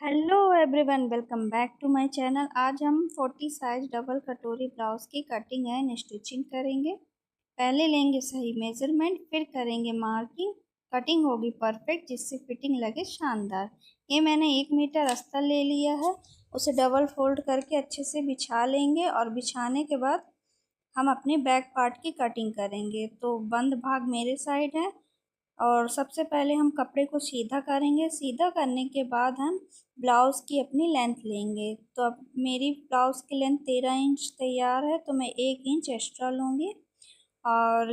Hello everyone, welcome back to my channel. आज हम 40 size double कटोरी ब्लाउज की कटिंग एंड स्टिचिंग करेंगे। पहले लेंगे सही मेजरमेंट, फिर करेंगे मार्किंग। कटिंग होगी परफेक्ट, जिससे फिटिंग लगे शानदार। ये मैंने 1 मीटर अस्तर ले लिया है, उसे डबल फोल्ड करके अच्छे से बिछा लेंगे और बिछाने के बाद हम अपने बैक पार्ट की कटिंग करेंगे। तो बंद भाग मेरे साइड है और सबसे पहले हम कपड़े को सीधा करेंगे। सीधा करने के बाद हम ब्लाउज़ की अपनी लेंथ लेंगे। तो अब मेरी ब्लाउज़ की लेंथ 13 इंच तैयार है, तो मैं 1 इंच एक्स्ट्रा लूँगी और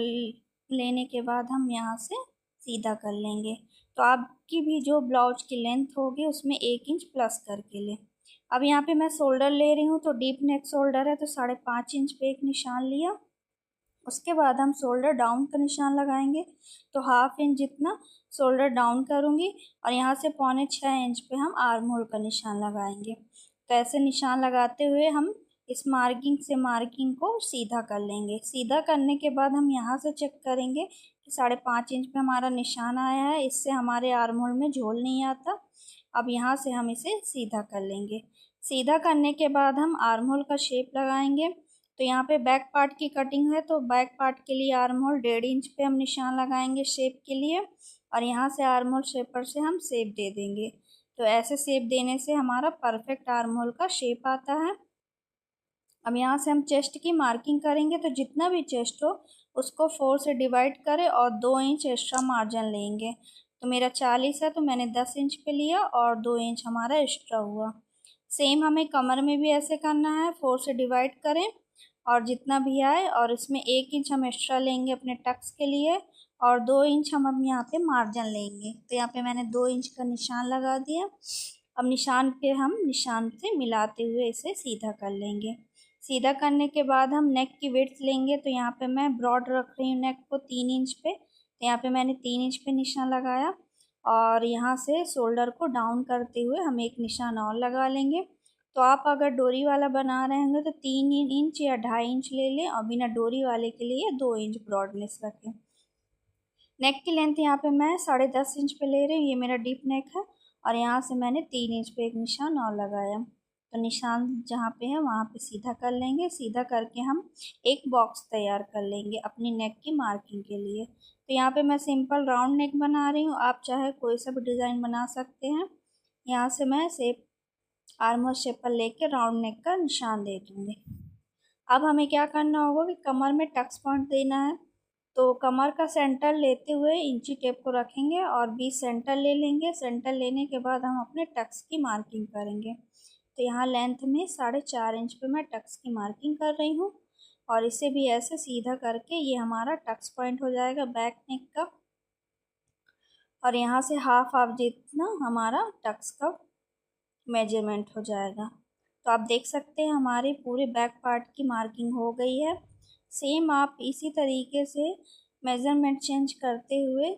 लेने के बाद हम यहाँ से सीधा कर लेंगे। तो आपकी भी जो ब्लाउज की लेंथ होगी उसमें 1 इंच प्लस करके लें। अब यहाँ पे मैं शोल्डर ले रही हूँ, तो डीप नेक शोल्डर है तो 5.5 इंच पे एक निशान लिया। उसके बाद हम शोल्डर डाउन का निशान लगाएंगे, तो 1/2 इंच जितना शोल्डर डाउन करूँगी और यहाँ से 5.25 इंच पे हम आर्म होल का निशान लगाएंगे। तो ऐसे निशान लगाते हुए हम इस मार्किंग से मार्किंग को सीधा कर लेंगे। सीधा करने के बाद हम यहाँ से चेक करेंगे कि 5.5 इंच पे हमारा निशान आया है, इससे हमारे आर्म होल में झोल नहीं आता। अब यहाँ से हम इसे सीधा कर लेंगे। सीधा करने के बाद हम आर्म होल का शेप लगाएंगे। तो यहाँ पे बैक पार्ट की कटिंग है, तो बैक पार्ट के लिए आर्म होल 1.5 इंच पे हम निशान लगाएंगे शेप के लिए, और यहाँ से आर्म होल शेपर से हम शेप दे देंगे। तो ऐसे शेप देने से हमारा परफेक्ट आर्म होल का शेप आता है। अब यहाँ से हम चेस्ट की मार्किंग करेंगे, तो जितना भी चेस्ट हो उसको 4 से डिवाइड करें और 2 इंच एक्स्ट्रा मार्जिन लेंगे। तो मेरा 40 है, तो मैंने 10 इंच पे लिया और 2 इंच हमारा एक्स्ट्रा हुआ। सेम हमें कमर में भी ऐसे करना है, 4 से डिवाइड करें और जितना भी आए, और इसमें 1 इंच हम एक्स्ट्रा लेंगे अपने टक्स के लिए और 2 इंच हम अब यहाँ पे मार्जिन लेंगे। तो यहाँ पे मैंने 2 इंच का निशान लगा दिया। अब निशान पे हम निशान से मिलाते हुए इसे सीधा कर लेंगे। सीधा करने के बाद हम नेक की विड्थ लेंगे। तो यहाँ पे मैं ब्रॉड रख रही हूँ नेक को 3 इंच पे, तो यहाँ पे मैंने 3 इंच पे निशान लगाया और यहाँ से शोल्डर को डाउन करते हुए हम एक निशान और लगा लेंगे। तो आप अगर डोरी वाला बना रहे होंगे तो 3 इंच या 2.5 इंच ले लें और बिना डोरी वाले के लिए 2 इंच ब्रॉडनेस रखें। नेक की लेंथ यहाँ पे मैं 10.5 इंच पे ले रही हूँ, ये मेरा डीप नेक है और यहाँ से मैंने 3 इंच पे एक निशान और लगाया। तो निशान जहाँ पे है वहाँ पे सीधा कर लेंगे। सीधा करके हम एक बॉक्स तैयार कर लेंगे अपनी नेक की मार्किंग के लिए। तो यहाँ पे मैं सिंपल राउंड नेक बना रही हूँ, आप चाहे कोई सा भी डिज़ाइन बना सकते हैं। यहाँ से मैं शेप आर्म होल शेप पर लेके राउंड नेक का निशान दे दूँगी। अब हमें क्या करना होगा कि कमर में टक्स पॉइंट देना है। तो कमर का सेंटर लेते हुए इंची टेप को रखेंगे और बीच सेंटर ले लेंगे। सेंटर लेने के बाद हम अपने टक्स की मार्किंग करेंगे। तो यहाँ लेंथ में 4.5 इंच पे मैं टक्स की मार्किंग कर रही हूँ और इसे भी ऐसे सीधा करके ये हमारा टक्स पॉइंट हो जाएगा बैक नेक का। और यहाँ से हाफ हाफ जितना हमारा टक्स का मेजरमेंट हो जाएगा। तो आप देख सकते हैं हमारे पूरे बैक पार्ट की मार्किंग हो गई है। सेम आप इसी तरीके से मेज़रमेंट चेंज करते हुए,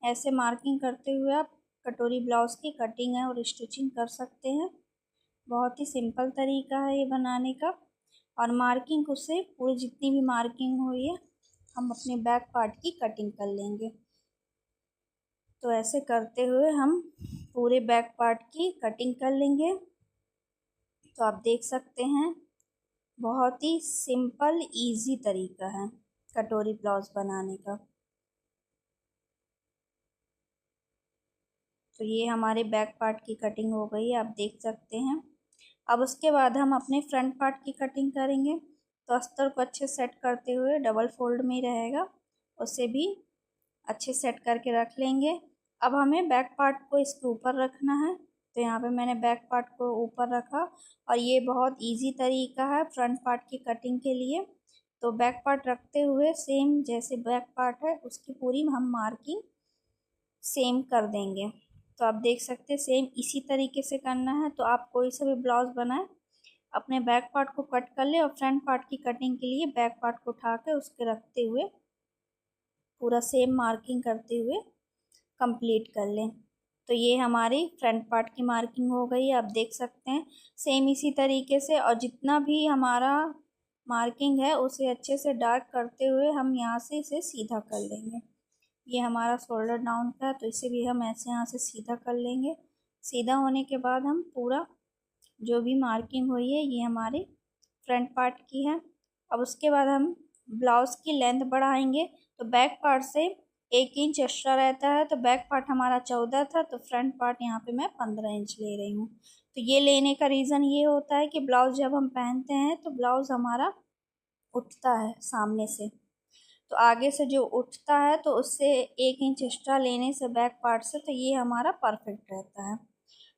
ऐसे मार्किंग करते हुए आप कटोरी ब्लाउज़ की कटिंग है और स्टिचिंग कर सकते हैं। बहुत ही सिंपल तरीका है ये बनाने का। और मार्किंग उससे पूरी जितनी भी मार्किंग हुई है हम अपने बैक पार्ट की कटिंग कर लेंगे। तो ऐसे करते हुए हम पूरे बैक पार्ट की कटिंग कर लेंगे। तो आप देख सकते हैं बहुत ही सिंपल इजी तरीका है कटोरी ब्लाउज बनाने का। तो ये हमारे बैक पार्ट की कटिंग हो गई है, आप देख सकते हैं। अब उसके बाद हम अपने फ्रंट पार्ट की कटिंग करेंगे। तो अस्तर को अच्छे सेट करते हुए डबल फोल्ड में ही रहेगा, उसे भी अच्छे सेट करके रख लेंगे। अब हमें बैक पार्ट को इसके ऊपर रखना है। तो यहाँ पे मैंने बैक पार्ट को ऊपर रखा और ये बहुत इजी तरीका है फ्रंट पार्ट की कटिंग के लिए। तो बैक पार्ट रखते हुए सेम जैसे बैक पार्ट है उसकी पूरी हम मार्किंग सेम कर देंगे। तो आप देख सकते हैं सेम इसी तरीके से करना है। तो आप कोई सा भी ब्लाउज बनाए, अपने बैक पार्ट को कट कर ले और फ्रंट पार्ट की कटिंग के लिए बैक पार्ट को उठा के उसके रखते हुए पूरा सेम मार्किंग करते हुए कंप्लीट कर लें। तो ये हमारी फ्रंट पार्ट की मार्किंग हो गई है, आप देख सकते हैं। सेम इसी तरीके से और जितना भी हमारा मार्किंग है उसे अच्छे से डार्क करते हुए हम यहाँ से इसे सीधा कर लेंगे। ये हमारा शोल्डर डाउन का है, तो इसे भी हम ऐसे यहाँ से सीधा कर लेंगे। सीधा होने के बाद हम पूरा जो भी मार्किंग हुई है ये हमारे फ्रंट पार्ट की है। अब उसके बाद हम ब्लाउज़ की लेंथ बढ़ाएंगे। तो बैक पार्ट से 1 इंच एक्स्ट्रा रहता है, तो बैक पार्ट हमारा 14 था, तो फ्रंट पार्ट यहाँ पे मैं 15 इंच ले रही हूँ। तो ये लेने का रीज़न ये होता है कि ब्लाउज़ जब हम पहनते हैं तो ब्लाउज़ हमारा उठता है सामने से, तो आगे से जो उठता है तो उससे 1 इंच एक्स्ट्रा लेने से बैक पार्ट से, तो ये हमारा परफेक्ट रहता है।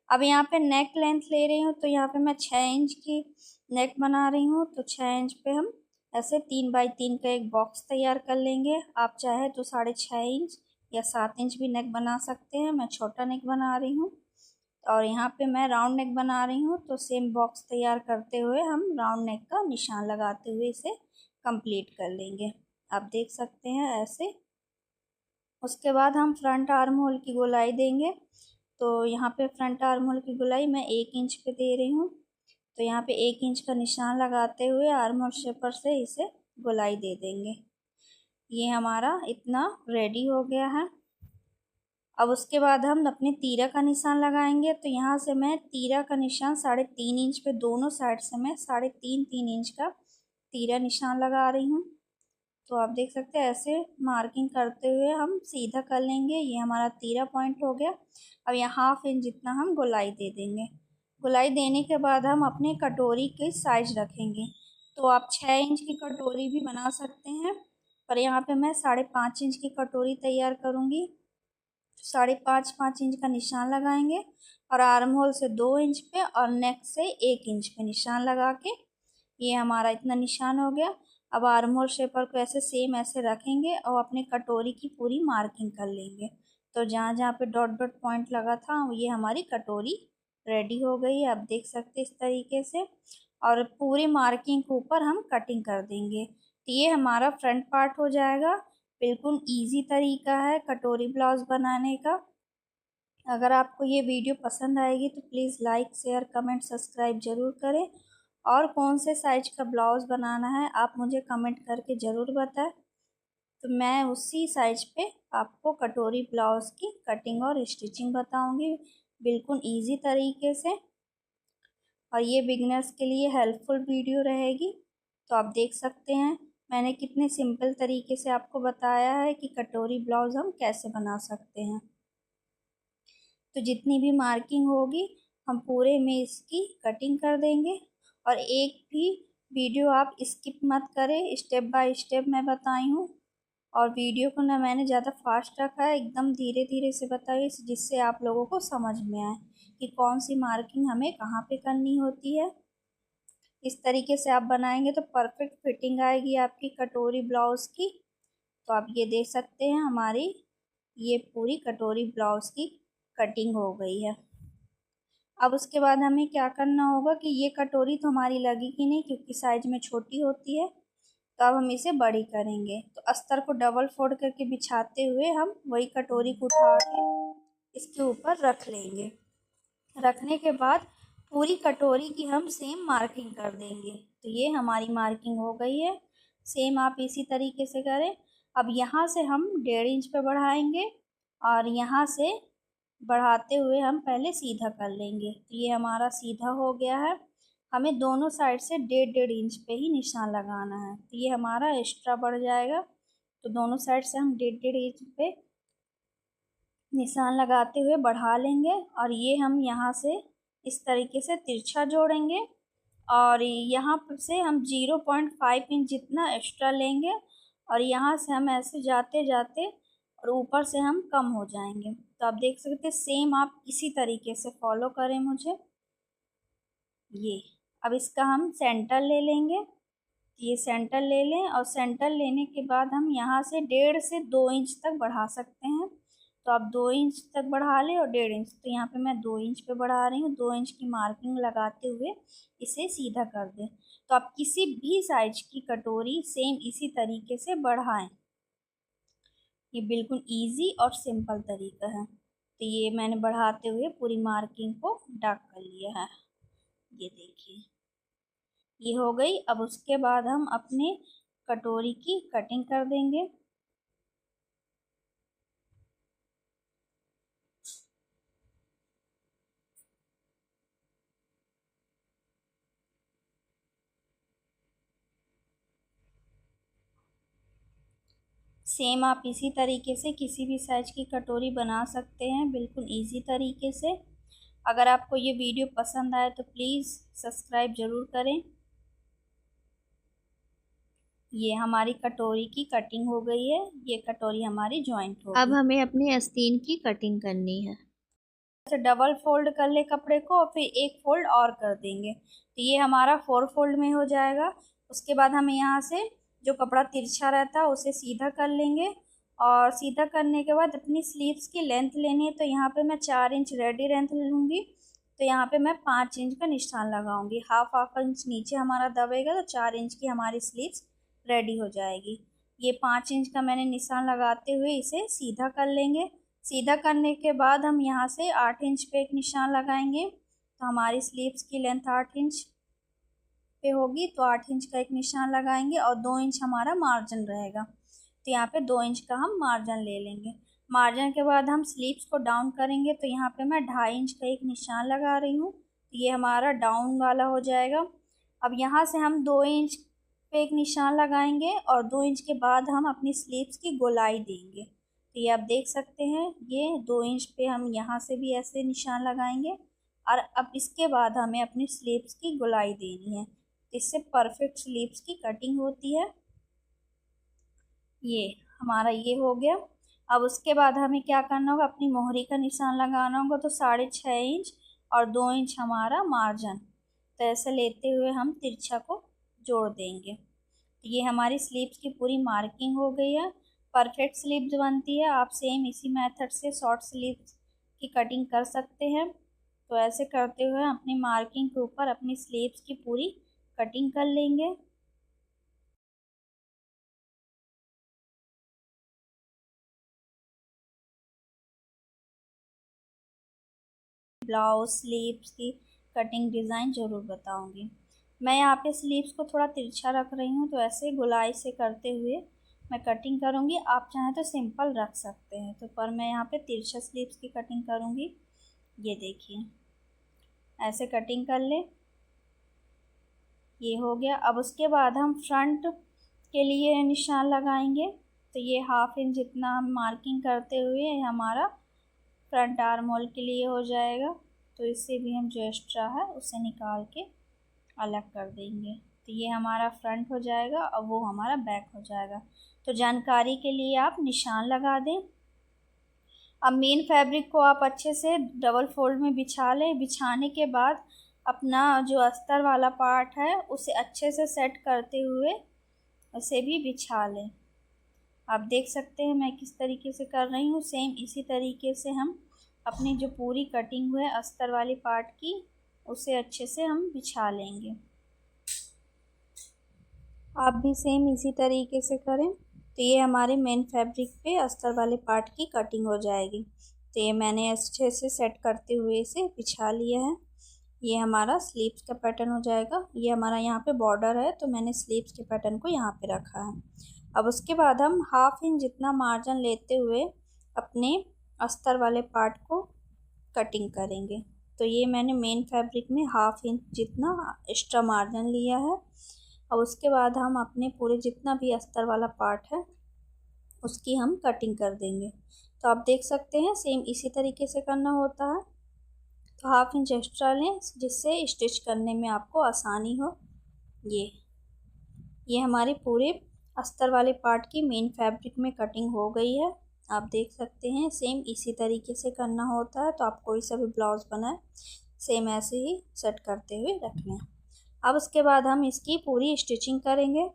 अब यहाँ पे नेक लेंथ ले रही हूँ, तो यहाँ पे मैं 6 इंच की नेक बना रही हूँ। तो 6 इंच पे हम ऐसे 3 बाई 3 का एक बॉक्स तैयार कर लेंगे। आप चाहे तो 6.5 इंच या 7 इंच भी नेक बना सकते हैं। मैं छोटा नेक बना रही हूँ और यहाँ पे मैं राउंड नेक बना रही हूँ। तो सेम बॉक्स तैयार करते हुए हम राउंड नेक का निशान लगाते हुए इसे कंप्लीट कर लेंगे। आप देख सकते हैं ऐसे। उसके बाद हम फ्रंट आर्म होल की गोलाई देंगे। तो यहाँ पे फ्रंट आर्म होल की गोलाई मैं 1 इंच पे दे रही हूँ। तो यहाँ पे 1 इंच का निशान लगाते हुए आर्म होल शेपर से इसे गोलाई दे देंगे। ये हमारा इतना रेडी हो गया है। अब उसके बाद हम अपने तीरा का निशान लगाएंगे। तो यहाँ से मैं तीरा का निशान 3.5 इंच पे दोनों साइड से मैं 3.5 इंच का तीरा निशान लगा रही हूँ। तो आप देख सकते हैं ऐसे मार्किंग करते हुए हम सीधा कर लेंगे। ये हमारा तीरा पॉइंट हो गया। अब यहाँ 1/2 इंच जितना हम गोलाई दे देंगे। गोलाई देने के बाद हम अपने कटोरी के साइज रखेंगे। तो आप 6 इंच की कटोरी भी बना सकते हैं, पर यहाँ पे मैं 5.5 इंच की कटोरी तैयार करूँगी। 5.5 इंच का निशान लगाएंगे और आर्म होल से 2 इंच पे और नेक से 1 इंच पे निशान लगा के, ये हमारा इतना निशान हो गया। अब आर्म होल शेपर को ऐसे सेम ऐसे रखेंगे और अपने कटोरी की पूरी मार्किंग कर लेंगे। तो जहाँ जहाँ पे डॉट डॉट पॉइंट लगा था ये हमारी कटोरी रेडी हो गई है। आप देख सकते हैं इस तरीके से, और पूरी मार्किंग के ऊपर हम कटिंग कर देंगे। तो ये हमारा फ्रंट पार्ट हो जाएगा। बिल्कुल इजी तरीका है कटोरी ब्लाउज बनाने का। अगर आपको ये वीडियो पसंद आएगी तो please like share comment subscribe ज़रूर करें, और कौन से साइज का ब्लाउज़ बनाना है आप मुझे कमेंट करके ज़रूर बताएं। तो मैं उसी साइज पे आपको कटोरी ब्लाउज़ की कटिंग और स्टिचिंग बताऊंगी बिल्कुल इजी तरीके से, और ये बिगिनर्स के लिए हेल्पफुल वीडियो रहेगी। तो आप देख सकते हैं मैंने कितने सिंपल तरीके से आपको बताया है कि कटोरी ब्लाउज़ हम कैसे बना सकते हैं। तो जितनी भी मार्किंग होगी हम पूरे में इसकी कटिंग कर देंगे, और एक भी वीडियो आप स्किप मत करें, स्टेप बाय स्टेप मैं बताई हूँ। और वीडियो को ना मैंने ज़्यादा फास्ट रखा है, एकदम धीरे धीरे से बताइए जिससे आप लोगों को समझ में आए कि कौन सी मार्किंग हमें कहाँ पे करनी होती है। इस तरीके से आप बनाएंगे तो परफेक्ट फिटिंग आएगी आपकी कटोरी ब्लाउज़ की। तो आप ये देख सकते हैं हमारी ये पूरी कटोरी ब्लाउज़ की कटिंग हो गई है। अब उसके बाद हमें क्या करना होगा कि ये कटोरी तो हमारी लगेगी नहीं क्योंकि साइज में छोटी होती है। तो अब हम इसे बड़ी करेंगे। तो अस्तर को डबल फोल्ड करके बिछाते हुए हम वही कटोरी को उठा के इसके ऊपर रख लेंगे। रखने के बाद पूरी कटोरी की हम सेम मार्किंग कर देंगे। तो ये हमारी मार्किंग हो गई है। सेम आप इसी तरीके से करें। अब यहाँ से हम 1.5 इंच पे बढ़ाएंगे और यहाँ से बढ़ाते हुए हम पहले सीधा कर लेंगे। तो ये हमारा सीधा हो गया है। हमें दोनों साइड से 1.5 इंच पे ही निशान लगाना है। तो ये हमारा एक्स्ट्रा बढ़ जाएगा। तो दोनों साइड से हम 1.5 इंच पे निशान लगाते हुए बढ़ा लेंगे, और ये हम यहाँ से इस तरीके से तिरछा जोड़ेंगे, और यहाँ पर से हम 0.5 इंच जितना एक्स्ट्रा लेंगे, और यहाँ से हम ऐसे जाते जाते और ऊपर से हम कम हो जाएंगे। तो आप देख सकते हैं सेम आप इसी तरीके से फॉलो करें मुझे। ये अब इसका हम सेंटर ले लेंगे। ये सेंटर ले लें, और सेंटर लेने के बाद हम यहाँ से 1.5 से 2 इंच तक बढ़ा सकते हैं। तो आप 2 इंच तक बढ़ा लें और 1.5 इंच। तो यहाँ पे मैं 2 इंच पे बढ़ा रही हूँ। 2 इंच की मार्किंग लगाते हुए इसे सीधा कर दें। तो आप किसी भी साइज की कटोरी सेम इसी तरीके से बढ़ाएं। ये बिल्कुल इजी और सिंपल तरीका है। तो ये मैंने बढ़ाते हुए पूरी मार्किंग को डार्क कर लिया है। ये देखिए ये हो गई। अब उसके बाद हम अपने कटोरी की कटिंग कर देंगे। सेम आप इसी तरीके से किसी भी साइज की कटोरी बना सकते हैं, बिल्कुल इजी तरीके से। अगर आपको ये वीडियो पसंद आए तो प्लीज़ सब्सक्राइब ज़रूर करें। ये हमारी कटोरी की कटिंग हो गई है, ये कटोरी हमारी जॉइंट होगी। अब हमें अपनी आस्तीन की कटिंग करनी है। तो डबल फोल्ड कर ले कपड़े को और फिर एक फोल्ड और कर देंगे, तो ये हमारा 4 फोल्ड में हो जाएगा। उसके बाद हमें यहाँ से जो कपड़ा तिरछा रहता है उसे सीधा कर लेंगे, और सीधा करने के बाद अपनी स्लीव्स की लेंथ लेनी है। तो यहाँ पे मैं 4 इंच रेडी लेंथ लूँगी, तो यहाँ पे मैं 5 इंच का निशान लगाऊंगी। हाफ इंच नीचे हमारा दबेगा तो 4 इंच की हमारी स्लीव्स रेडी हो जाएगी। ये 5 इंच का मैंने निशान लगाते हुए इसे सीधा कर लेंगे। सीधा करने के बाद हम यहाँ से 8 इंच पे एक निशान लगाएंगे, तो हमारी स्लीव्स की लेंथ 8 इंच पे होगी, तो 8 इंच का एक निशान लगाएंगे और 2 इंच हमारा मार्जिन रहेगा, तो यहाँ पे 2 इंच का हम मार्जिन ले लेंगे। मार्जिन के बाद हम स्लीव्स को डाउन करेंगे, तो यहाँ पे मैं 2.5 इंच का एक निशान लगा रही हूँ, तो ये हमारा डाउन वाला हो जाएगा। अब यहाँ से हम 2 इंच पे एक निशान लगाएंगे और 2 इंच के बाद हम अपनी स्लीव्स की गोलाई देंगे। तो ये आप देख सकते हैं, ये 2 इंच पे हम यहाँ से भी ऐसे निशान लगाएंगे, और अब इसके बाद हमें अपनी स्लीव्स की गोलाई देनी है। इससे परफेक्ट स्लीव्स की कटिंग होती है। ये हमारा ये हो गया। अब उसके बाद हमें क्या करना होगा, अपनी मोहरी का निशान लगाना होगा, तो 6.5 इंच और 2 इंच हमारा मार्जिन, तो ऐसे लेते हुए हम तिरछा को जोड़ देंगे। ये हमारी स्लीव्स की पूरी मार्किंग हो गई है, परफेक्ट स्लीव्स बनती है। आप सेम इसी मेथड से शॉर्ट स्लीव्स की कटिंग कर सकते हैं। तो ऐसे करते हुए अपनी मार्किंग के ऊपर अपनी स्लीव्स की पूरी कटिंग कर लेंगे। ब्लाउज स्लीव्स की कटिंग डिज़ाइन ज़रूर बताऊंगी। मैं यहाँ पे स्लीव्स को थोड़ा तिरछा रख रही हूँ, तो ऐसे गोलाई से करते हुए मैं कटिंग करूँगी। आप चाहें तो सिंपल रख सकते हैं, तो पर मैं यहाँ पे तिरछा स्लीव्स की कटिंग करूँगी। ये देखिए, ऐसे कटिंग कर ले। ये हो गया। अब उसके बाद हम फ्रंट के लिए निशान लगाएंगे, तो ये 1/2 इंच जितना हम मार्किंग करते हुए हमारा फ्रंट आर्म होल के लिए हो जाएगा। तो इससे भी हम जो एक्स्ट्रा है उसे निकाल के अलग कर देंगे, तो ये हमारा फ्रंट हो जाएगा और वो हमारा बैक हो जाएगा। तो जानकारी के लिए आप निशान लगा दें। अब मेन फैब्रिक को आप अच्छे से डबल फोल्ड में बिछा लें। बिछाने के बाद अपना जो अस्तर वाला पार्ट है उसे अच्छे से सेट करते हुए उसे भी बिछा लें। आप देख सकते हैं मैं किस तरीके से कर रही हूँ। सेम इसी तरीके से हम अपनी जो पूरी कटिंग हुई है अस्तर वाली पार्ट की उसे अच्छे से हम बिछा लेंगे। आप भी सेम इसी तरीके से करें, तो ये हमारे मेन फैब्रिक पे अस्तर वाले पार्ट की कटिंग हो जाएगी। तो ये मैंने अच्छे से सेट करते हुए इसे बिछा लिया है। ये हमारा स्लीव्स का पैटर्न हो जाएगा। ये हमारा यहाँ पे बॉर्डर है, तो मैंने स्लीव्स के पैटर्न को यहाँ पे रखा है। अब उसके बाद हम 1/2 इंच जितना मार्जिन लेते हुए अपने अस्तर वाले पार्ट को कटिंग करेंगे। तो ये मैंने मेन फैब्रिक में 1/2 इंच जितना एक्स्ट्रा मार्जिन लिया है। अब उसके बाद हम अपने पूरे जितना भी अस्तर वाला पार्ट है उसकी हम कटिंग कर देंगे। तो आप देख सकते हैं सेम इसी तरीके से करना होता है। तो 1/2 इंच एक्स्ट्रा लें जिससे स्टिच करने में आपको आसानी हो। ये हमारे पूरे अस्तर वाले पार्ट की मेन फैब्रिक में कटिंग हो गई है। आप देख सकते हैं सेम इसी तरीके से करना होता है। तो आप कोई सा भी ब्लाउज़ बनाए सेम ऐसे ही सेट करते हुए रख लें। अब उसके बाद हम इसकी पूरी स्टिचिंग करेंगे।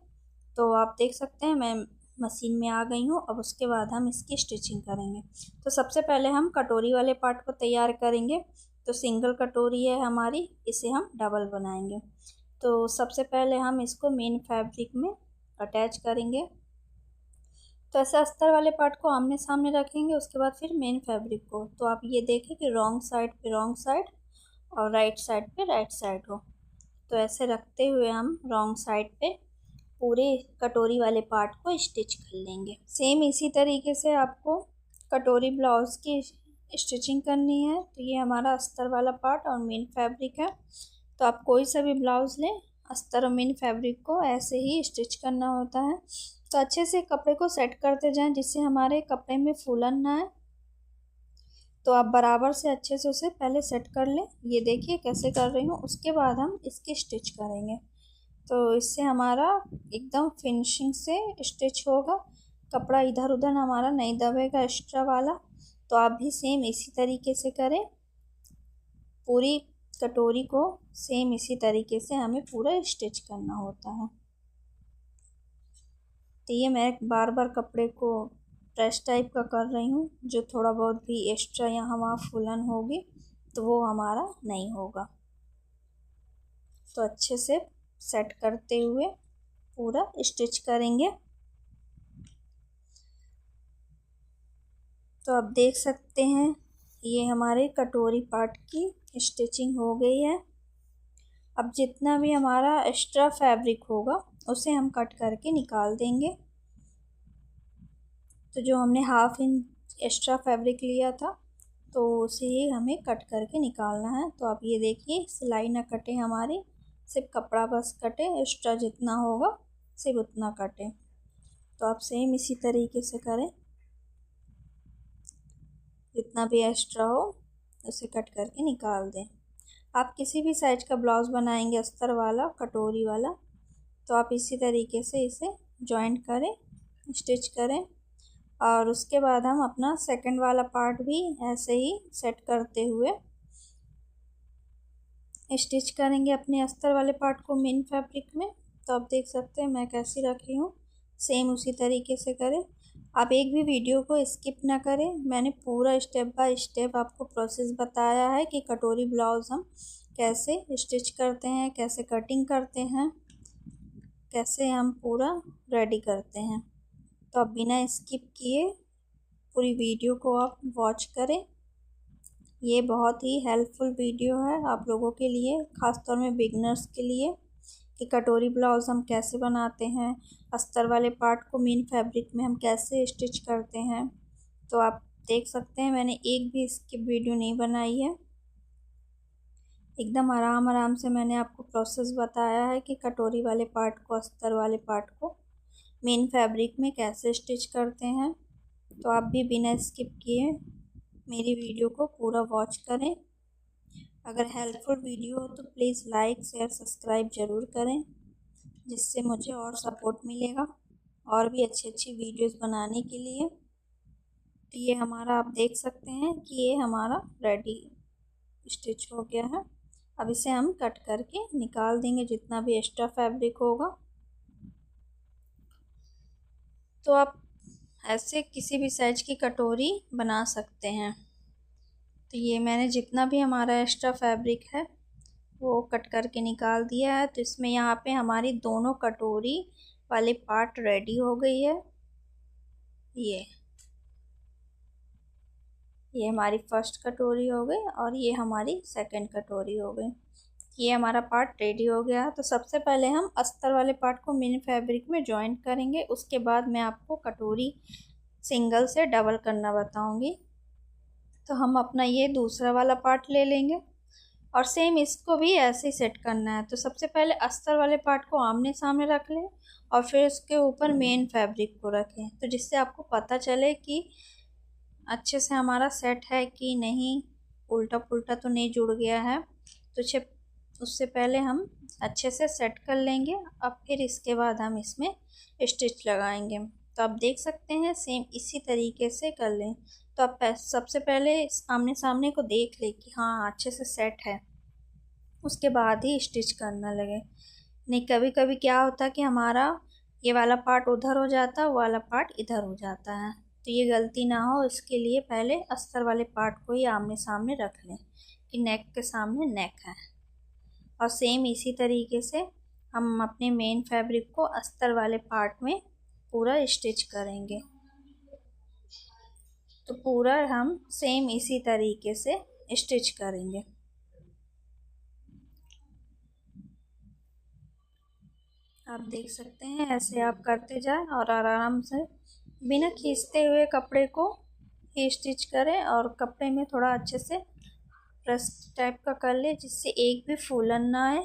तो आप देख सकते हैं मैं मशीन में आ गई हूँ। अब उसके बाद हम इसकी स्टिचिंग करेंगे। तो सबसे पहले हम कटोरी वाले पार्ट को तैयार करेंगे। तो सिंगल कटोरी है हमारी, इसे हम डबल बनाएंगे। तो सबसे पहले हम इसको मेन फैब्रिक में अटैच करेंगे। तो ऐसे अस्तर वाले पार्ट को आमने सामने रखेंगे, उसके बाद फिर मेन फैब्रिक को। तो आप ये देखें कि रॉन्ग साइड पे रॉन्ग साइड और राइट साइड पे राइट साइड हो। तो ऐसे रखते हुए हम रॉन्ग साइड पे पूरे कटोरी वाले पार्ट को स्टिच कर लेंगे। सेम इसी तरीके से आपको कटोरी ब्लाउज़ की स्टिचिंग करनी है। तो ये हमारा अस्तर वाला पार्ट और मेन फैब्रिक है। तो आप कोई सा भी ब्लाउज़ लें, अस्तर और मेन फैब्रिक को ऐसे ही स्टिच करना होता है। तो अच्छे से कपड़े को सेट करते जाएं जिससे हमारे कपड़े में फूलन ना आए। तो आप बराबर से अच्छे से उसे पहले सेट कर लें। ये देखिए कैसे कर रही हूँ। उसके बाद हम इसकी स्टिच करेंगे, तो इससे हमारा एकदम फिनिशिंग से स्टिच होगा, कपड़ा इधर उधर हमारा नहीं दबेगा एक्स्ट्रा वाला। तो आप भी सेम इसी तरीके से करें। पूरी कटोरी को सेम इसी तरीके से हमें पूरा स्टिच करना होता है। तो ये मैं बार बार कपड़े को प्रेस टाइप का कर रही हूँ, जो थोड़ा बहुत भी एक्स्ट्रा यहाँ वहाँ फूलन होगी तो वो हमारा नहीं होगा। तो अच्छे से सेट करते हुए पूरा स्टिच करेंगे। तो आप देख सकते हैं ये हमारे कटोरी पार्ट की स्टिचिंग हो गई है। अब जितना भी हमारा एक्स्ट्रा फैब्रिक होगा उसे हम कट करके निकाल देंगे। तो जो हमने हाफ इंच एक्स्ट्रा फैब्रिक लिया था तो उसे ही हमें कट करके निकालना है। तो आप ये देखिए सिलाई ना कटे हमारी, सिर्फ कपड़ा बस कटे, एक्स्ट्रा जितना होगा सिर्फ उतना कटे। तो आप सेम इसी तरीके से करें, जितना भी एक्स्ट्रा हो उसे कट करके निकाल दें। आप किसी भी साइज का ब्लाउज़ बनाएंगे अस्तर वाला कटोरी वाला, तो आप इसी तरीके से इसे जॉइंट करें, स्टिच करें। और उसके बाद हम अपना सेकंड वाला पार्ट भी ऐसे ही सेट करते हुए स्टिच करेंगे अपने अस्तर वाले पार्ट को मेन फैब्रिक में। तो आप देख सकते हैं मैं कैसी रखी हूँ, सेम उसी तरीके से करें। आप एक भी वीडियो को स्किप ना करें, मैंने पूरा स्टेप बाय स्टेप आपको प्रोसेस बताया है कि कटोरी ब्लाउज़ हम कैसे स्टिच करते हैं, कैसे कटिंग करते हैं, कैसे हम पूरा रेडी करते हैं। तो आप बिना स्किप किए पूरी वीडियो को आप वॉच करें। ये बहुत ही हेल्पफुल वीडियो है आप लोगों के लिए, ख़ासतौर में बिगनर्स के लिए, कि कटोरी ब्लाउज़ हम कैसे बनाते हैं, अस्तर वाले पार्ट को मेन फैब्रिक में हम कैसे स्टिच करते हैं। तो आप देख सकते हैं मैंने एक भी स्किप वीडियो नहीं बनाई है, एकदम आराम आराम से मैंने आपको प्रोसेस बताया है कि कटोरी वाले पार्ट को अस्तर वाले पार्ट को मेन फैब्रिक में कैसे स्टिच करते हैं। तो आप भी बिना स्किप किए मेरी वीडियो को पूरा वॉच करें। अगर हेल्पफुल वीडियो हो तो प्लीज़ लाइक शेयर सब्सक्राइब ज़रूर करें, जिससे मुझे और सपोर्ट मिलेगा और भी अच्छी अच्छी वीडियोस बनाने के लिए। तो ये हमारा आप देख सकते हैं कि ये हमारा रेडी स्टिच हो गया है। अब इसे हम कट करके निकाल देंगे जितना भी एक्स्ट्रा फैब्रिक होगा। तो आप ऐसे किसी भी साइज की कटोरी बना सकते हैं। तो ये मैंने जितना भी हमारा एक्स्ट्रा फैब्रिक है वो कट करके निकाल दिया है। तो इसमें यहाँ पे हमारी दोनों कटोरी वाले पार्ट रेडी हो गई है। ये हमारी फर्स्ट कटोरी हो गई और ये हमारी सेकंड कटोरी हो गई। ये हमारा पार्ट रेडी हो गया। तो सबसे पहले हम अस्तर वाले पार्ट को मेन फैब्रिक में जॉइंट करेंगे, उसके बाद मैं आपको कटोरी सिंगल से डबल करना बताऊंगी। तो हम अपना ये दूसरा वाला पार्ट ले लेंगे और सेम इसको भी ऐसे ही सेट करना है। तो सबसे पहले अस्तर वाले पार्ट को आमने सामने रख लें और फिर उसके ऊपर मेन फैब्रिक को रखें, तो जिससे आपको पता चले कि अच्छे से हमारा सेट है कि नहीं, उल्टा पुल्टा तो नहीं जुड़ गया है। तो उससे पहले हम अच्छे से सेट कर लेंगे, अब फिर इसके बाद हम इसमें स्टिच लगाएंगे। तो आप देख सकते हैं सेम इसी तरीके से कर लें। तो आप सबसे पहले आमने सामने को देख लें कि हाँ अच्छे से सेट है, उसके बाद ही स्टिच करना लगे। नहीं कभी कभी क्या होता है कि हमारा ये वाला पार्ट उधर हो जाता है, वो वाला पार्ट इधर हो जाता है। तो ये गलती ना हो इसके लिए पहले अस्तर वाले पार्ट को ही आमने सामने रख लें कि नेक के सामने नेक है। और सेम इसी तरीके से हम अपने मेन फैब्रिक को अस्तर वाले पार्ट में पूरा स्टिच करेंगे। तो पूरा हम सेम इसी तरीके से स्टिच करेंगे। आप देख सकते हैं ऐसे आप करते जाएं और आराम से बिना खींचते हुए कपड़े को ही स्टिच करें, और कपड़े में थोड़ा अच्छे से प्रेस टाइप का कर ले जिससे एक भी फूलन ना आए।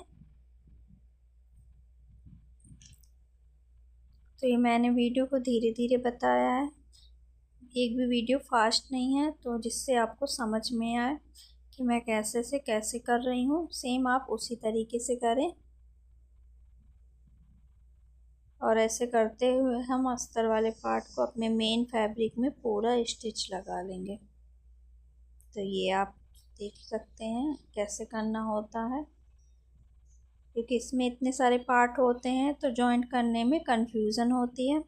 तो ये मैंने वीडियो को धीरे धीरे बताया है, एक भी वीडियो फास्ट नहीं है, तो जिससे आपको समझ में आए कि मैं कैसे से कैसे कर रही हूँ। सेम आप उसी तरीके से करें और ऐसे करते हुए हम अस्तर वाले पार्ट को अपने मेन फैब्रिक में पूरा स्टिच लगा लेंगे। तो ये आप देख सकते हैं कैसे करना होता है, क्योंकि इसमें इतने सारे पार्ट होते हैं तो जॉइंट करने में कंफ्यूजन होती है,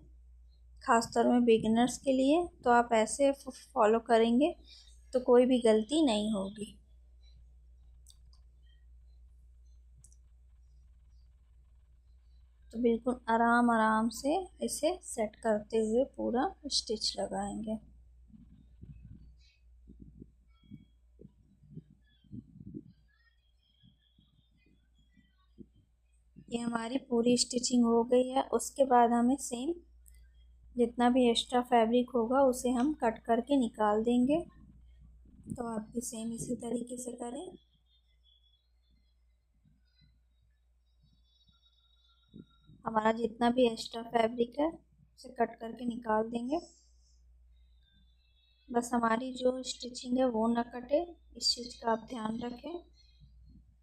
खासतौर में बिगिनर्स के लिए। तो आप ऐसे फॉलो करेंगे तो कोई भी गलती नहीं होगी। तो बिल्कुल आराम आराम से इसे सेट करते हुए पूरा स्टिच लगाएंगे। ये हमारी पूरी स्टिचिंग हो गई है। उसके बाद हमें सेम जितना भी एक्स्ट्रा फैब्रिक होगा उसे हम कट करके निकाल देंगे। तो आप भी सेम इसी तरीके से करें। हमारा जितना भी एक्स्ट्रा फैब्रिक है उसे कट करके निकाल देंगे। बस हमारी जो स्टिचिंग है वो ना कटे, इस चीज़ का आप ध्यान रखें।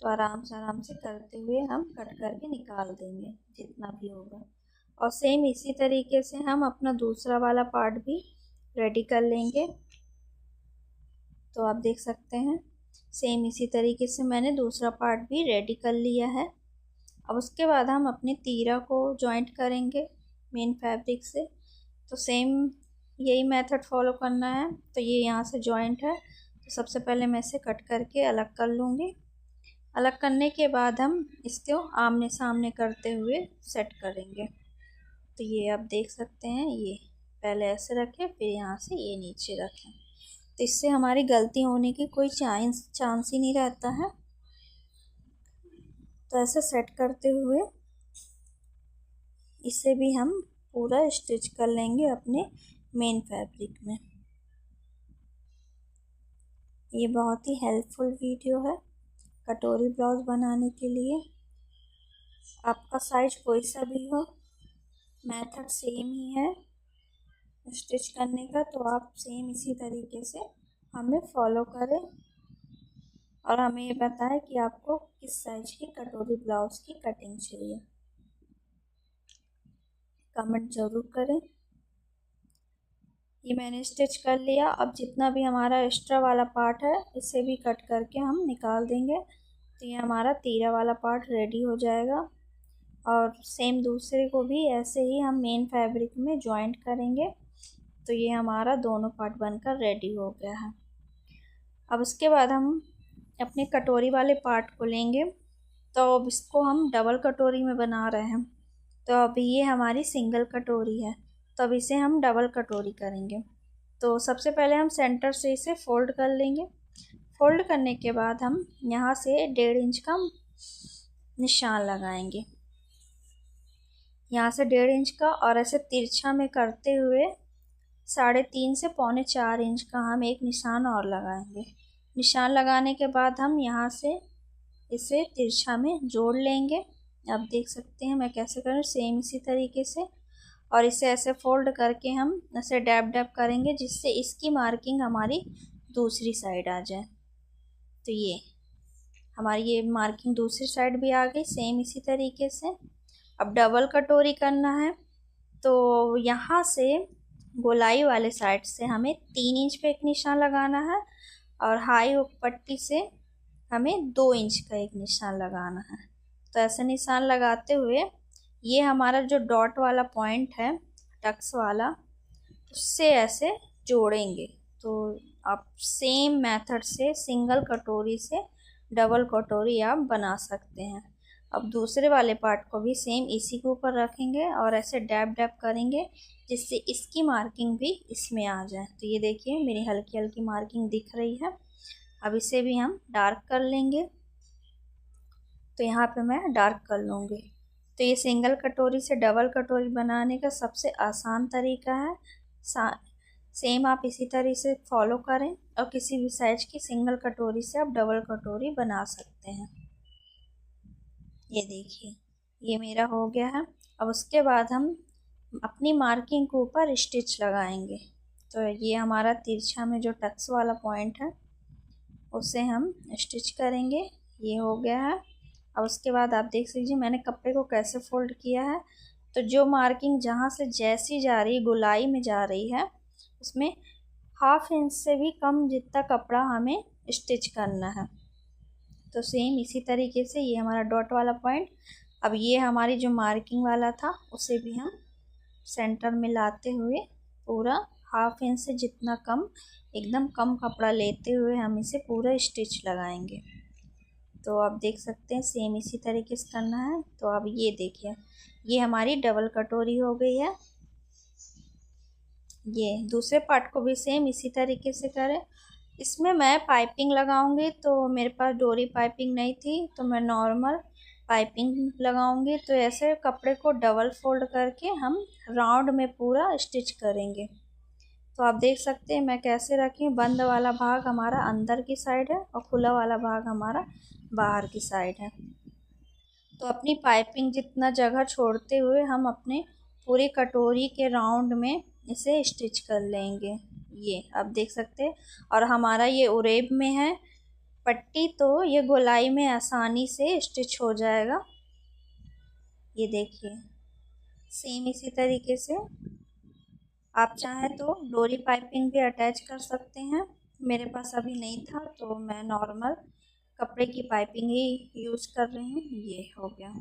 तो आराम से करते हुए हम कट करके निकाल देंगे जितना भी होगा। और सेम इसी तरीके से हम अपना दूसरा वाला पार्ट भी रेडी कर लेंगे। तो आप देख सकते हैं सेम इसी तरीके से मैंने दूसरा पार्ट भी रेडी कर लिया है। अब उसके बाद हम अपने तीरा को जॉइंट करेंगे मेन फैब्रिक से। तो सेम यही मेथड फॉलो करना है। तो ये यहाँ से जॉइंट है, तो सबसे पहले मैं इसे कट करके अलग कर लूँगी। अलग करने के बाद हम इसको आमने सामने करते हुए सेट करेंगे। तो ये आप देख सकते हैं, ये पहले ऐसे रखें, फिर यहाँ से ये नीचे रखें। तो इससे हमारी गलती होने की कोई चांस ही नहीं रहता है। तो ऐसे सेट करते हुए इसे भी हम पूरा स्टिच कर लेंगे अपने मेन फैब्रिक में। ये बहुत ही हेल्पफुल वीडियो है कटोरी ब्लाउज बनाने के लिए। आपका साइज कोई सा भी हो, मेथड सेम ही है स्टिच करने का। तो आप सेम इसी तरीके से हमें फॉलो करें और हमें ये बताएं कि आपको किस साइज की कटोरी ब्लाउज की कटिंग चाहिए। कमेंट ज़रूर करें। ये मैंने स्टिच कर लिया। अब जितना भी हमारा एक्स्ट्रा वाला पार्ट है इसे भी कट करके हम निकाल देंगे। तो ये हमारा तीरा वाला पार्ट रेडी हो जाएगा। और सेम दूसरे को भी ऐसे ही हम मेन फैब्रिक में जॉइंट करेंगे। तो ये हमारा दोनों पार्ट बनकर रेडी हो गया है। अब उसके बाद हम अपने कटोरी वाले पार्ट को लेंगे। तो अब इसको हम डबल कटोरी में बना रहे हैं। तो अभी ये हमारी सिंगल कटोरी है, तो अब इसे हम डबल कटोरी करेंगे। तो सबसे पहले हम सेंटर से इसे फोल्ड कर लेंगे। फोल्ड करने के बाद हम यहाँ से 1.5 इंच का निशान लगाएंगे, यहाँ से 1.5 इंच का, और ऐसे तिरछा में करते हुए 3.5 से 4.25 इंच का हम एक निशान और लगाएंगे। निशान लगाने के बाद हम यहाँ से इसे तिरछा में जोड़ लेंगे। आप देख सकते हैं मैं कैसे करूँ, सेम इसी तरीके से। और इसे ऐसे फोल्ड करके हम ऐसे डैब डैब करेंगे जिससे इसकी मार्किंग हमारी दूसरी साइड आ जाए। तो ये हमारी ये मार्किंग दूसरी साइड भी आ गई सेम इसी तरीके से। अब डबल कटोरी करना है, तो यहाँ से गोलाई वाले साइड से हमें 3 इंच पे एक निशान लगाना है और हाई हुक पट्टी से हमें 2 इंच का एक निशान लगाना है। तो ऐसे निशान लगाते हुए ये हमारा जो डॉट वाला पॉइंट है टक्स वाला, उससे ऐसे जोड़ेंगे। तो आप सेम मेथड से सिंगल कटोरी से डबल कटोरी आप बना सकते हैं। अब दूसरे वाले पार्ट को भी सेम इसी के ऊपर रखेंगे और ऐसे डैब डैब करेंगे जिससे इसकी मार्किंग भी इसमें आ जाए। तो ये देखिए मेरी हल्की हल्की मार्किंग दिख रही है। अब इसे भी हम डार्क कर लेंगे। तो यहाँ पे मैं डार्क कर लूँगी। तो ये सिंगल कटोरी से डबल कटोरी बनाने का सबसे आसान तरीका है। सेम आप इसी तरह से फॉलो करें और किसी भी साइज की सिंगल कटोरी से आप डबल कटोरी बना सकते हैं। ये देखिए ये मेरा हो गया है। अब उसके बाद हम अपनी मार्किंग के ऊपर स्टिच लगाएंगे। तो ये हमारा तिरछा में जो टक्स वाला पॉइंट है उसे हम स्टिच करेंगे। ये हो गया है। अब उसके बाद आप देख लीजिए मैंने कपड़े को कैसे फोल्ड किया है। तो जो मार्किंग जहाँ से जैसी जा रही गोलाई में जा रही है उसमें 1/2 इंच से भी कम जितना कपड़ा हमें स्टिच करना है। तो सेम इसी तरीके से ये हमारा डॉट वाला पॉइंट, अब ये हमारी जो मार्किंग वाला था उसे भी हम सेंटर में लाते हुए पूरा 1/2 इंच से जितना कम, एकदम कम कपड़ा लेते हुए हम इसे पूरा स्टिच लगाएंगे। तो आप देख सकते हैं सेम इसी तरीके से करना है। तो अब ये देखिए ये हमारी डबल कटोरी हो गई है। ये दूसरे पार्ट को भी सेम इसी तरीके से करें। इसमें मैं पाइपिंग लगाऊंगी, तो मेरे पास डोरी पाइपिंग नहीं थी तो मैं नॉर्मल पाइपिंग लगाऊंगी। तो ऐसे कपड़े को डबल फोल्ड करके हम राउंड में पूरा स्टिच करेंगे। तो आप देख सकते हैं मैं कैसे रखी हूँ। बंद वाला भाग हमारा अंदर की साइड है और खुला वाला भाग हमारा बाहर की साइड है। तो अपनी पाइपिंग जितना जगह छोड़ते हुए हम अपने पूरी कटोरी के राउंड में इसे स्टिच कर लेंगे। ये आप देख सकते हैं। और हमारा ये उरेब में है पट्टी, तो ये गोलाई में आसानी से स्टिच हो जाएगा। ये देखिए सेम इसी तरीके से आप चाहें तो डोरी पाइपिंग भी अटैच कर सकते हैं। मेरे पास अभी नहीं था तो मैं नॉर्मल कपड़े की पाइपिंग ही यूज़ कर रही हूँ। ये हो गया।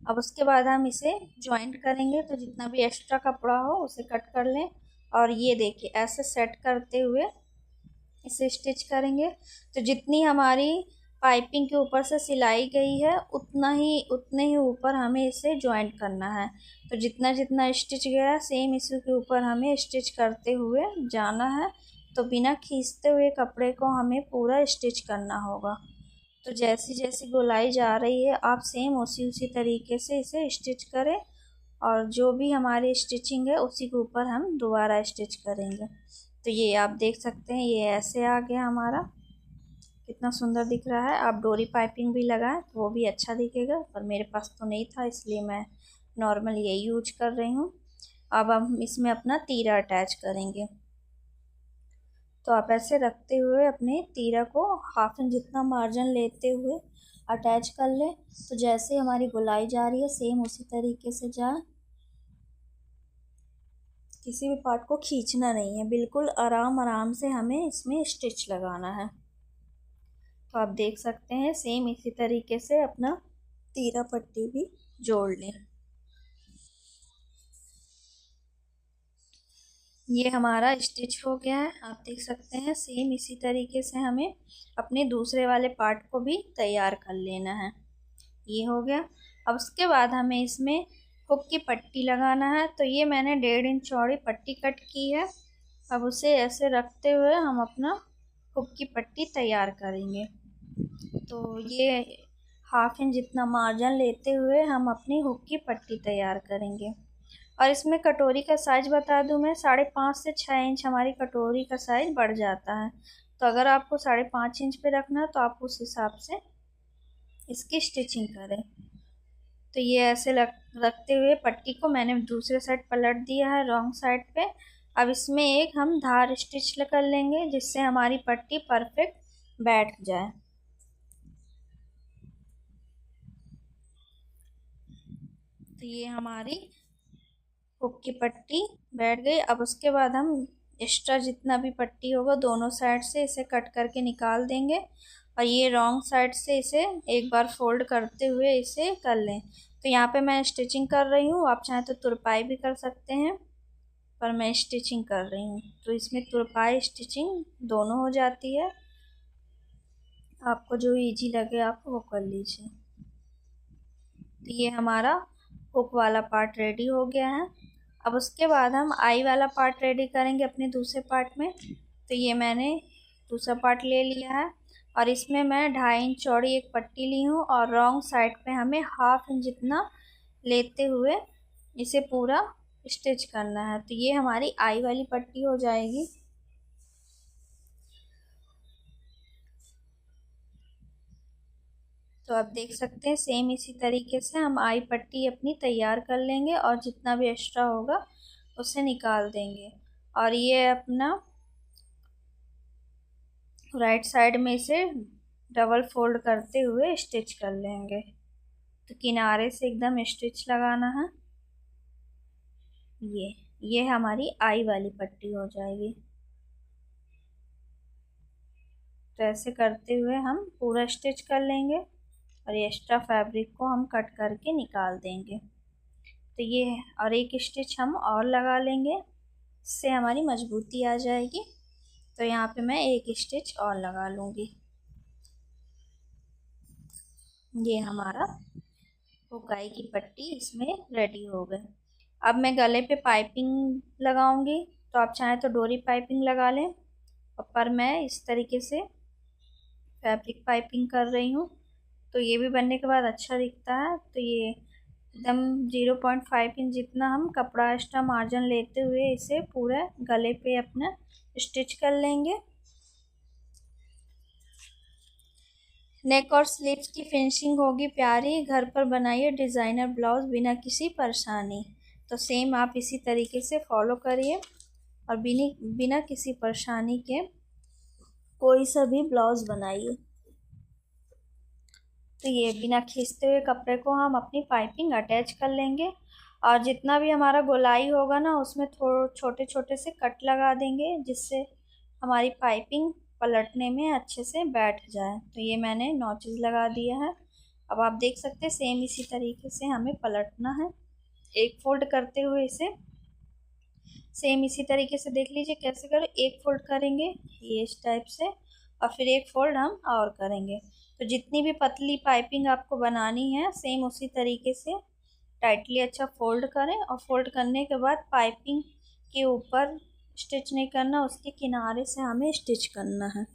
अब उसके बाद हम इसे जॉइंट करेंगे। तो जितना भी एक्स्ट्रा कपड़ा हो उसे कट कर लें और ये देखिए ऐसे सेट करते हुए इसे स्टिच करेंगे। तो जितनी हमारी पाइपिंग के ऊपर से सिलाई गई है उतने ही ऊपर हमें इसे जॉइंट करना है। तो जितना जितना स्टिच गया सेम इसी के ऊपर हमें स्टिच करते हुए जाना है। तो बिना खींचते हुए कपड़े को हमें पूरा स्टिच करना होगा। तो जैसी जैसी गोलाई जा रही है आप सेम उसी तरीके से इसे स्टिच करें और जो भी हमारी स्टिचिंग है उसी के ऊपर हम दोबारा स्टिच करेंगे। तो ये आप देख सकते हैं ये ऐसे आ गया हमारा, कितना सुंदर दिख रहा है। आप डोरी पाइपिंग भी लगाएं तो वो भी अच्छा दिखेगा, पर मेरे पास तो नहीं था इसलिए मैं नॉर्मल ये यूज कर रही हूँ। अब हम इसमें अपना तीरा अटैच करेंगे। तो आप ऐसे रखते हुए अपने तीरा को 1/2 इंच जितना मार्जिन लेते हुए अटैच कर लें। तो जैसे हमारी गोलाई जा रही है सेम उसी तरीके से जाए। किसी भी पार्ट को खींचना नहीं है, बिल्कुल आराम आराम से हमें इसमें स्टिच लगाना है। तो आप देख सकते हैं सेम इसी तरीके से अपना तीरा पट्टी भी जोड़ लें। ये हमारा स्टिच हो गया है। आप देख सकते हैं सेम इसी तरीके से हमें अपने दूसरे वाले पार्ट को भी तैयार कर लेना है। ये हो गया। अब उसके बाद हमें इसमें हुक की पट्टी लगाना है। तो ये मैंने 1.5 इंच चौड़ी पट्टी कट की है। अब उसे ऐसे रखते हुए हम अपना हुक की पट्टी तैयार करेंगे। तो ये 1/2 इंच जितना मार्जिन लेते हुए हम अपनी हुक की पट्टी तैयार करेंगे। और इसमें कटोरी का साइज बता दूं मैं 5.5 से 6 इंच हमारी कटोरी का साइज बढ़ जाता है। तो अगर आपको 5.5 इंच पे रखना है तो आप उस हिसाब से इसकी स्टिचिंग करें। तो ये ऐसे रखते हुए पट्टी को मैंने दूसरे साइड पलट दिया है रॉन्ग साइड पे। अब इसमें एक हम धार स्टिच कर लेंगे जिससे हमारी पट्टी परफेक्ट बैठ जाए। तो ये हमारी हुक की पट्टी बैठ गई। अब उसके बाद हम एक्स्ट्रा जितना भी पट्टी होगा दोनों साइड से इसे कट करके निकाल देंगे और ये रॉन्ग साइड से इसे एक बार फोल्ड करते हुए इसे कर लें। तो यहाँ पे मैं स्टिचिंग कर रही हूँ, आप चाहें तो तुरपाई भी कर सकते हैं, पर मैं स्टिचिंग कर रही हूँ। तो इसमें तुरपाई स्टिचिंग दोनों हो जाती है, आपको जो इजी लगे आप वो कर लीजिए। तो ये हमारा हुक वाला पार्ट रेडी हो गया है। अब उसके बाद हम आई वाला पार्ट रेडी करेंगे अपने दूसरे पार्ट में। तो ये मैंने दूसरा पार्ट ले लिया है और इसमें मैं 2.5 इंच चौड़ी एक पट्टी ली हूँ और रॉन्ग साइड पे हमें 1/2 इंच जितना लेते हुए इसे पूरा स्टिच करना है। तो ये हमारी आई वाली पट्टी हो जाएगी। तो आप देख सकते हैं सेम इसी तरीके से हम आई पट्टी अपनी तैयार कर लेंगे और जितना भी एक्स्ट्रा होगा उसे निकाल देंगे। और ये अपना राइट साइड में इसे डबल फोल्ड करते हुए स्टिच कर लेंगे। तो किनारे से एकदम स्टिच लगाना है। ये हमारी आई वाली पट्टी हो जाएगी। तो ऐसे करते हुए हम पूरा स्टिच कर लेंगे और ये एक्स्ट्रा फैब्रिक को हम कट करके निकाल देंगे। तो ये और एक स्टिच हम और लगा लेंगे, इससे हमारी मजबूती आ जाएगी। तो यहाँ पे मैं एक स्टिच और लगा लूँगी। ये हमारा हुकाई की पट्टी इसमें रेडी हो गई। अब मैं गले पे पाइपिंग लगाऊंगी। तो आप चाहें तो डोरी पाइपिंग लगा लें, पर मैं इस तरीके से फैब्रिक पाइपिंग कर रही हूँ। तो ये भी बनने के बाद अच्छा दिखता है। तो ये एकदम 0.5 इंच जितना हम कपड़ा एक्स्ट्रा मार्जिन लेते हुए इसे पूरा गले पे अपना स्टिच कर लेंगे। नेक और स्लीव्स की फिनिशिंग होगी प्यारी। घर पर बनाइए डिज़ाइनर ब्लाउज बिना किसी परेशानी। तो सेम आप इसी तरीके से फॉलो करिए और बिना किसी परेशानी के कोई सा भी ब्लाउज बनाइए। तो ये बिना खींचते हुए कपड़े को हम अपनी पाइपिंग अटैच कर लेंगे और जितना भी हमारा गोलाई होगा ना उसमें थोड़े छोटे छोटे से कट लगा देंगे, जिससे हमारी पाइपिंग पलटने में अच्छे से बैठ जाए। तो ये मैंने नॉचेस लगा दिया है। अब आप देख सकते हैं सेम इसी तरीके से हमें पलटना है, एक फोल्ड करते हुए इसे सेम इसी तरीके से देख लीजिए कैसे करें। एक फोल्ड करेंगे ये इस टाइप से और फिर एक फोल्ड हम और करेंगे। तो जितनी भी पतली पाइपिंग आपको बनानी है सेम उसी तरीके से टाइटली अच्छा फोल्ड करें और फोल्ड करने के बाद पाइपिंग के ऊपर स्टिच नहीं करना, उसके किनारे से हमें स्टिच करना है।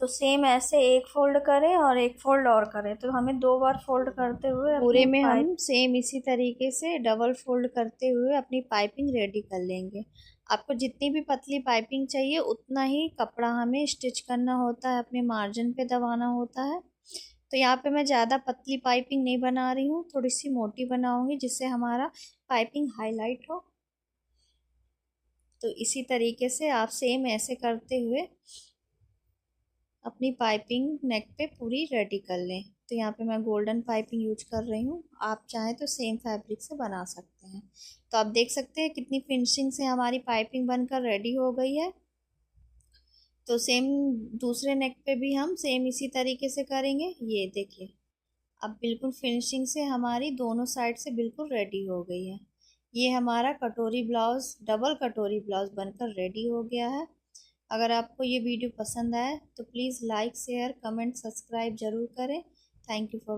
तो सेम ऐसे एक फोल्ड करें और एक फोल्ड और करें। तो हमें 2 बार फोल्ड करते हुए पूरे में हम पाइप सेम इसी तरीके से डबल फोल्ड करते हुए अपनी पाइपिंग रेडी कर लेंगे। आपको जितनी भी पतली पाइपिंग चाहिए उतना ही कपड़ा हमें स्टिच करना होता है, अपने मार्जिन पे दबाना होता है। तो यहाँ पे मैं ज़्यादा पतली पाइपिंग नहीं बना रही हूँ, थोड़ी सी मोटी बनाऊंगी जिससे हमारा पाइपिंग हाईलाइट हो। तो इसी तरीके से आप सेम ऐसे करते हुए अपनी पाइपिंग नेक पे पूरी रेडी कर लें। तो यहाँ पे मैं गोल्डन पाइपिंग यूज कर रही हूँ, आप चाहें तो सेम फैब्रिक से बना सकते हैं। तो आप देख सकते हैं कितनी फिनिशिंग से हमारी पाइपिंग बनकर रेडी हो गई है। तो सेम दूसरे नेक पे भी हम सेम इसी तरीके से करेंगे। ये देखिए अब बिल्कुल फिनिशिंग से हमारी दोनों साइड से बिल्कुल रेडी हो गई है। ये हमारा कटोरी ब्लाउज, डबल कटोरी ब्लाउज बनकर रेडी हो गया है। अगर आपको ये वीडियो पसंद आए तो please like share comment subscribe ज़रूर करें। Thank you for